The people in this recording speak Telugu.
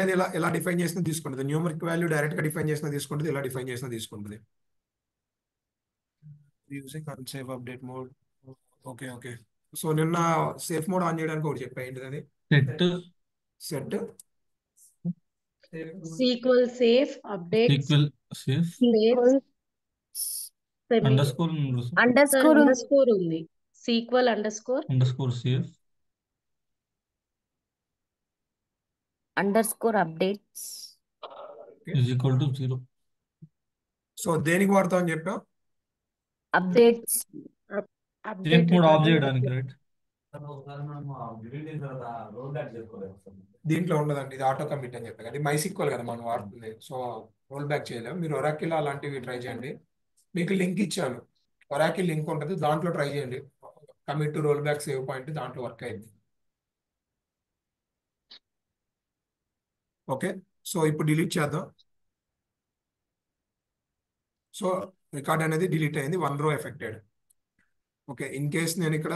అనేది ఎలా డిఫైన్ చేసినా తీసుకుంటుంది. న్యూమరిక్ వాల్యూ డైరెక్ట్ గా డిఫైన్ చేసినా తీసుకుంటుంది, ఇలా డిఫైన్ చేసినా తీసుకుంటుంది. Using unsafe update mode. Okay okay. So నిన్న సేఫ్ మోడ్ ఆన్ చేయడానికి ఒకటి చెప్పా, ఏంటిది అది? Set SQL safe updates SQL safe place semi underscore sir, underscore underscore ఉంది. SQL underscore safe underscore updates is equal to 0. So దేనికి వాడతాం అని చెప్పాం? Updates safe update mode of recording చేయడానికి, రైట్? దీంట్లో ఉండదండి, ఇది ఆటో కమిట్ అని చెప్పాను. అది MySQL కదా మనం వాడుతుంది, సో రోల్ బ్యాక్ చేయలేము. మీరు ఒరాకిల్ అలాంటివి ట్రై చేయండి. మీకు లింక్ ఇచ్చాను, ఒరాకిల్ లింక్ ఉంటుంది, దాంట్లో ట్రై చేయండి. Commit to roll back save point దాంట్లో వర్క్ అయింది. ఓకే, సో ఇప్పుడు డిలీట్ చేద్దాం. సో రికార్డ్ అనేది డిలీట్ అయింది, 1 రో ఎఫెక్టెడ్. ఓకే, ఇన్ కేస్ నేను ఇక్కడ